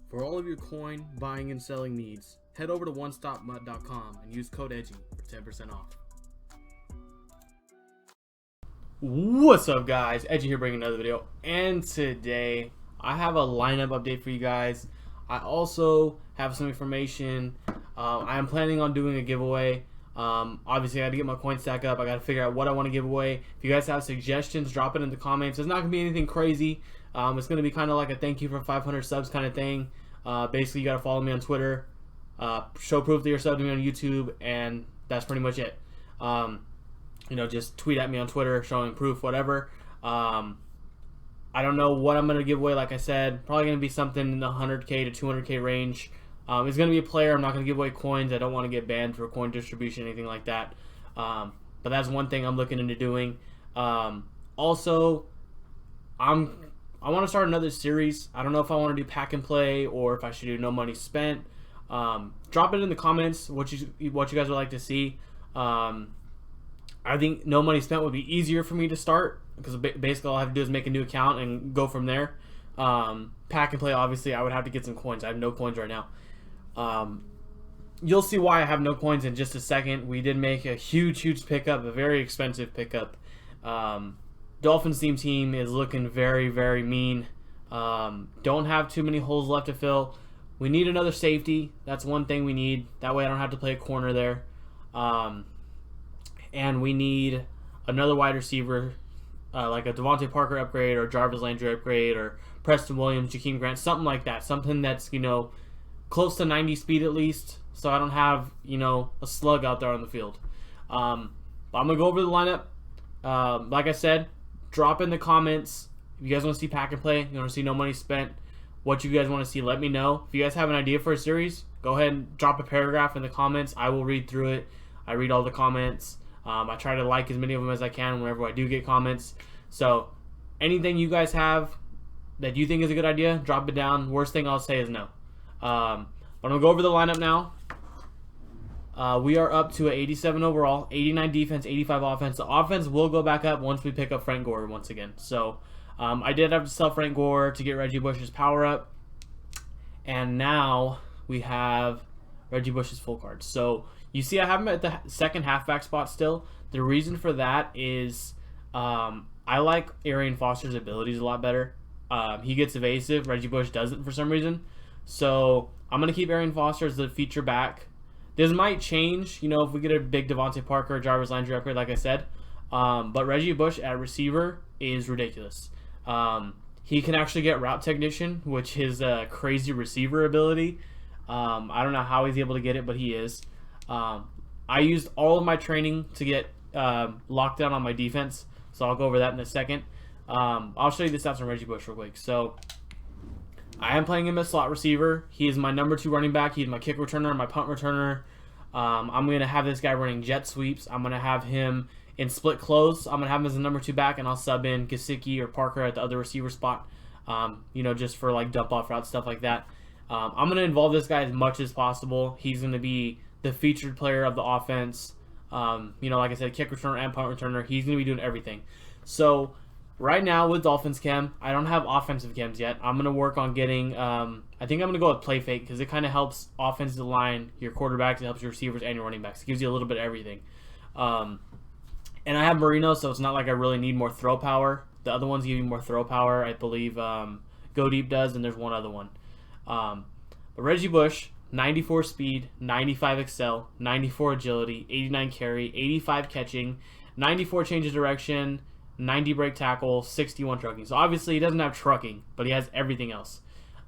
For all of your coin buying and selling needs, head over to onestopmut.com and use code EDGY for 10% off. What's up, guys? Edgy here bringing another video, and today I have a lineup update for you guys. I also have some information. I am planning on doing a giveaway. Obviously, I got to get my coin stack up. I got to figure out what I want to give away. If you guys have suggestions, drop it in the comments. It's not going to be anything crazy. It's going to be kind of like a thank you for 500 subs kind of thing. Basically, you got to follow me on Twitter, show proof that you're subbed to me on YouTube, and that's pretty much it. Just tweet at me on Twitter showing proof, whatever. I don't know what I'm going to give away. Like I said, probably going to be something in the 100K to 200K range. It's going to be a player. I'm not going to give away coins. I don't want to get banned for coin distribution, anything like that. But that's one thing I'm looking into doing. Also, I want to start another series. I don't know if I want to do pack and play or if I should do no money spent. Drop it in the comments what you guys would like to see. I think no money spent would be easier for me to start because basically all I have to do is make a new account and go from there. Pack and play, obviously, I would have to get some coins. I have no coins right now. You'll see why I have no coins in just a second. We did make a huge pickup, a very expensive pickup. Dolphins team is looking very mean. Don't have too many holes left to fill. We need another safety. That's one thing we need. That way I don't have to play a corner there. And we need another wide receiver, like a Devontae Parker upgrade or Jarvis Landry upgrade or Preston Williams, Jakeem Grant, something like that. Something that's, close to 90 speed at least, so I don't have, a slug out there on the field. But I'm going to go over the lineup. Like I said, drop in the comments if you guys want to see pack and play, you want to see no money spent, what you guys want to see, let me know. If you guys have an idea for a series, go ahead and drop a paragraph in the comments. I will read through it. I read all the comments. I try to like as many of them as I can whenever I do get comments. So anything you guys have that you think is a good idea, drop it down. Worst thing I'll say is no. But I'm going to go over the lineup now. We are up to an 87 overall, 89 defense, 85 offense. The offense will go back up once we pick up Frank Gore once again. So I did have to sell Frank Gore to get Reggie Bush's power up. And now we have Reggie Bush's full card. So you see I have him at the second halfback spot still. The reason for that is I like Arian Foster's abilities a lot better. He gets evasive. Reggie Bush doesn't for some reason. So I'm going to keep Arian Foster as the feature back. This might change, if we get a big Devontae Parker or Jarvis Landry upgrade, like I said. But Reggie Bush at receiver is ridiculous. He can actually get route technician, which is a crazy receiver ability. I don't know how he's able to get it, but he is. I used all of my training to get locked down on my defense, so I'll go over that in a second. I'll show you the stats on Reggie Bush real quick. So I am playing him as slot receiver. He is my number 2 running back. He's my kick returner, my punt returner. I'm going to have this guy running jet sweeps. I'm going to have him in split close. I'm going to have him as the number 2 back, and I'll sub in Gesicki or Parker at the other receiver spot, just for like dump off routes, stuff like that. I'm going to involve this guy as much as possible. He's going to be the featured player of the offense. Like I said, kick returner and punt returner. He's going to be doing everything. So right now with Dolphins chem, I don't have offensive chems yet. I'm going to work on getting, I think I'm going to go with play fake because it kind of helps offensive line, your quarterbacks, it helps your receivers and your running backs. It gives you a little bit of everything. And I have Marino, so it's not like I really need more throw power. The other ones give you more throw power. I believe Go Deep does, and there's one other one. But Reggie Bush, 94 speed, 95 excel, 94 agility, 89 carry, 85 catching, 94 change of direction, 90 break tackle, 61 trucking. So obviously he doesn't have trucking, but he has everything else.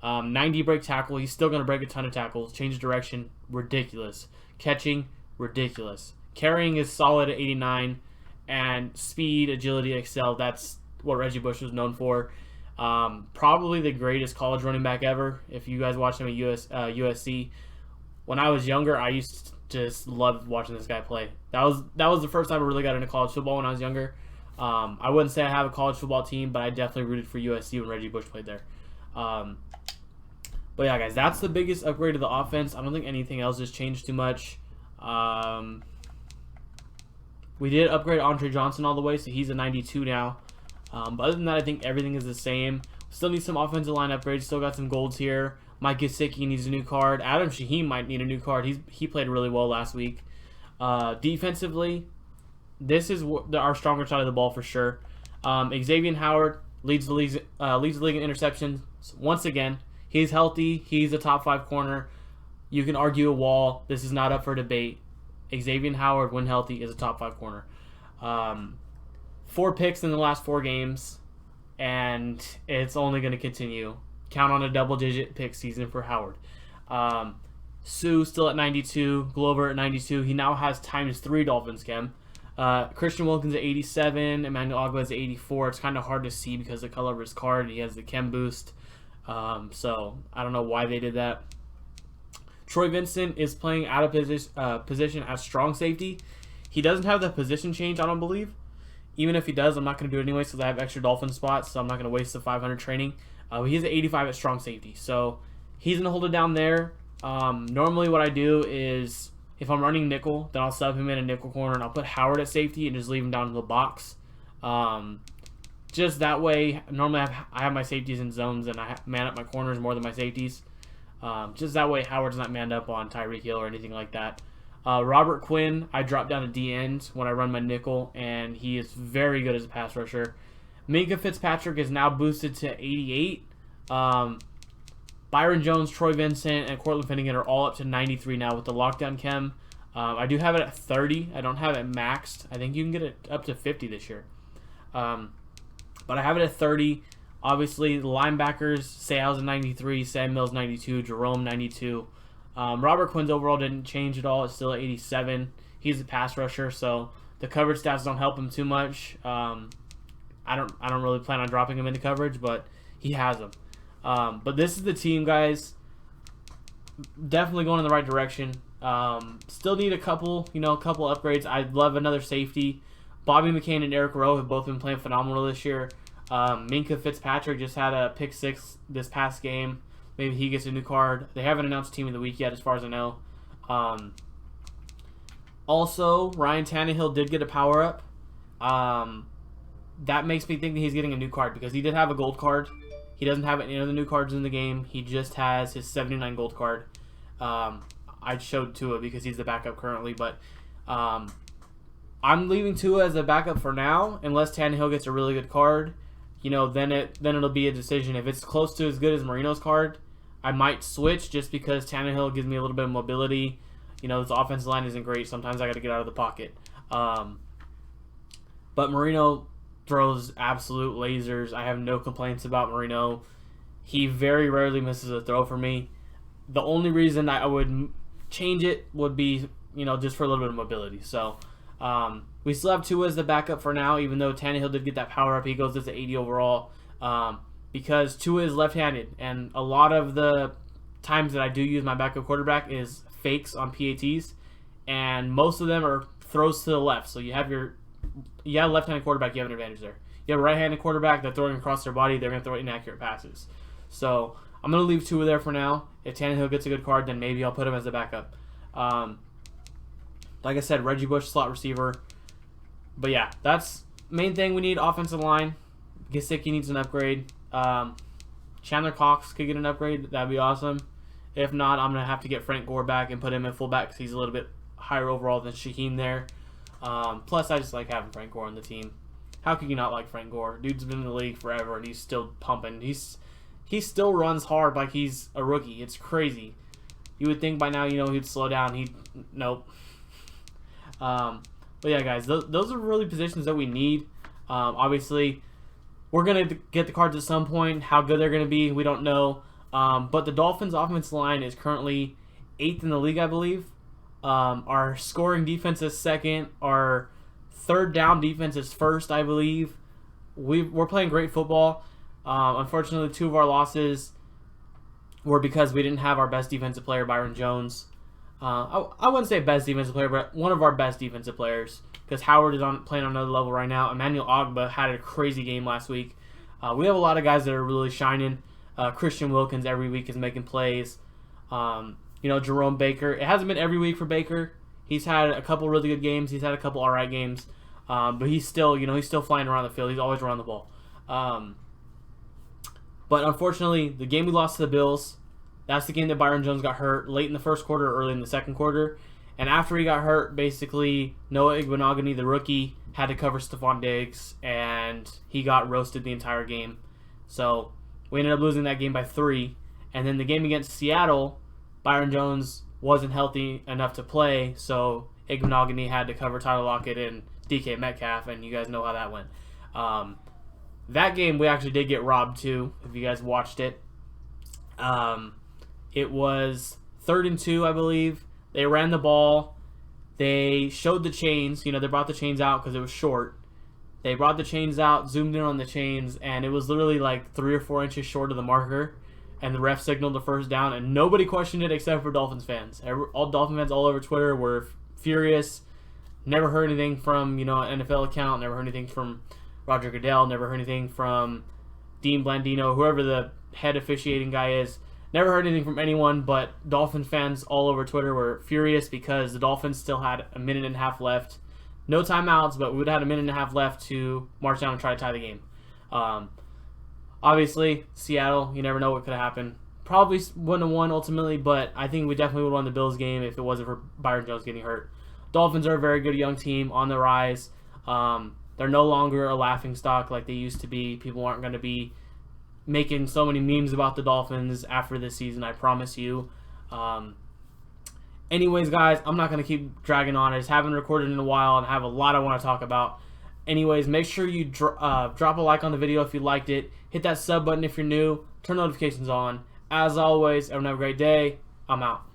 90 break tackle, he's still going to break a ton of tackles. Change of direction, ridiculous. Catching, ridiculous. Carrying is solid at 89. And speed, agility, excel, that's what Reggie Bush was known for. Probably the greatest college running back ever. If you guys watched him at USC. When I was younger, I used to just love watching this guy play. That was the first time I really got into college football when I was younger. I wouldn't say I have a college football team, but I definitely rooted for USC when Reggie Bush played there. But yeah, guys, that's the biggest upgrade of the offense. I don't think anything else has changed too much. We did upgrade Andre Johnson all the way, so he's a 92 now. But other than that, I think everything is the same. Still need some offensive line upgrades. Still got some golds here. Mike Gesicki needs a new card. Adam Shaheen might need a new card. He played really well last week. Defensively, this is our stronger side of the ball for sure. Xavier Howard leads the league in interceptions once again. He's healthy. He's a top 5 corner. You can argue a wall. This is not up for debate. Xavier Howard, when healthy, is a top 5 corner. 4 picks in the last 4 games, and it's only going to continue. Count on a double-digit pick season for Howard. Sue still at 92. Glover at 92. He now has ×3 Dolphins chem. Christian Wilkins at 87. Emmanuel Ogbah is at 84. It's kind of hard to see because of the color of his card. He has the chem boost. So I don't know why they did that. Troy Vincent is playing out of position as strong safety. He doesn't have the position change, I don't believe. Even if he does, I'm not going to do it anyway because I have extra Dolphin spots, so I'm not going to waste the 500 training. He's at 85 at strong safety, so he's going to hold it down there. Normally what I do is if I'm running nickel, then I'll sub him in a nickel corner and I'll put Howard at safety and just leave him down in the box. Just that way, normally I have my safeties in zones and I man up my corners more than my safeties. Just that way Howard's not manned up on Tyreek Hill or anything like that. Robert Quinn, I drop down to D-end when I run my nickel, and he is very good as a pass rusher. Minka Fitzpatrick is now boosted to 88. Byron Jones, Troy Vincent, and Cortland Finnegan are all up to 93 now with the lockdown chem. I do have it at 30. I don't have it maxed. I think you can get it up to 50 this year. But I have it at 30. Obviously, the linebackers, Sayles 93, Sam Mills 92, Jerome 92. Robert Quinn's overall didn't change at all. It's still at 87. He's a pass rusher, so the coverage stats don't help him too much. I don't really plan on dropping him into coverage, but he has them. But this is the team, guys. Definitely going in the right direction. Still need a couple upgrades. I'd love another safety. Bobby McCain and Eric Rowe have both been playing phenomenal this year. Minka Fitzpatrick just had a pick 6 this past game. Maybe he gets a new card. They haven't announced Team of the Week yet, as far as I know. Also, Ryan Tannehill did get a power-up. That makes me think that he's getting a new card because he did have a gold card. He doesn't have any of the new cards in the game. He just has his 79 gold card. I showed Tua because he's the backup currently, but I'm leaving Tua as a backup for now unless Tannehill gets a really good card. Then it'll be a decision. If it's close to as good as Marino's card, I might switch just because Tannehill gives me a little bit of mobility. This offensive line isn't great. Sometimes I got to get out of the pocket. But Marino throws absolute lasers. I have no complaints about Marino. He very rarely misses a throw for me. The only reason I would change it would be, just for a little bit of mobility. So, we still have Tua as the backup for now, even though Tannehill did get that power up. He goes to 80 overall because Tua is left-handed, and a lot of the times that I do use my backup quarterback is fakes on PATs, and most of them are throws to the left. So you have a left-handed quarterback, you have an advantage there. You have a right-handed quarterback, they're throwing across their body, they're going to throw inaccurate passes. So I'm going to leave Tua there for now. If Tannehill gets a good card, then maybe I'll put him as the backup. Like I said, Reggie Bush, slot receiver. But yeah, that's main thing we need, offensive line. Gesicki needs an upgrade. Chandler Cox could get an upgrade. That'd be awesome. If not, I'm going to have to get Frank Gore back and put him in fullback because he's a little bit higher overall than Shaheen there. Plus, I just like having Frank Gore on the team. How could you not like Frank Gore? Dude's been in the league forever, and he's still pumping. He still runs hard like he's a rookie. It's crazy. You would think by now, he'd slow down. Nope. But yeah, guys, those are really positions that we need. Obviously, we're going to get the cards at some point. How good they're going to be, we don't know. But the Dolphins' offensive line is currently 8th in the league, I believe. Our scoring defense is 2nd. Our third down defense is 1st, I believe. We're playing great football. Unfortunately, 2 of our losses were because we didn't have our best defensive player, Byron Jones. I wouldn't say best defensive player, but one of our best defensive players because Howard is playing on another level right now. Emmanuel Ogbah had a crazy game last week. We have a lot of guys that are really shining. Christian Wilkins every week is making plays. Jerome Baker. It hasn't been every week for Baker. He's had a couple really good games. He's had a couple alright games. But he's still flying around the field. He's always around the ball. But unfortunately, the game we lost to the Bills, That's the game that Byron Jones got hurt late in the first quarter, early in the second quarter. And after he got hurt, basically, Noah Iguanagani, the rookie, had to cover Stephon Diggs, and he got roasted the entire game. So we ended up losing that game by 3. And then the game against Seattle, Byron Jones wasn't healthy enough to play, so Iguanagani had to cover Tyler Lockett and DK Metcalf, and you guys know how that went. That game we actually did get robbed too, if you guys watched it. It was 3rd and 2, I believe. They ran the ball. They showed the chains. They brought the chains out because it was short. They brought the chains out, zoomed in on the chains, and it was literally like 3 or 4 inches short of the marker. And the ref signaled the first down, and nobody questioned it except for Dolphins fans. All Dolphin fans all over Twitter were furious. Never heard anything from an NFL account. Never heard anything from Roger Goodell. Never heard anything from Dean Blandino, whoever the head officiating guy is. Never heard anything from anyone, but Dolphin fans all over Twitter were furious because the Dolphins still had a minute and a half left. No timeouts, but we would have had a minute and a half left to march down and try to tie the game. Obviously, Seattle, you never know what could have happened. Probably wouldn't have won ultimately, but I think we definitely would have won the Bills game if it wasn't for Byron Jones getting hurt. Dolphins are a very good young team on the rise. They're no longer a laughingstock like they used to be. People aren't going to be making so many memes about the Dolphins after this season, I promise you. Anyways, guys, I'm not going to keep dragging on. I just haven't recorded in a while and I have a lot I want to talk about. Anyways, make sure you drop a like on the video if you liked it. Hit that sub button if you're new. Turn notifications on. As always, everyone have a great day. I'm out.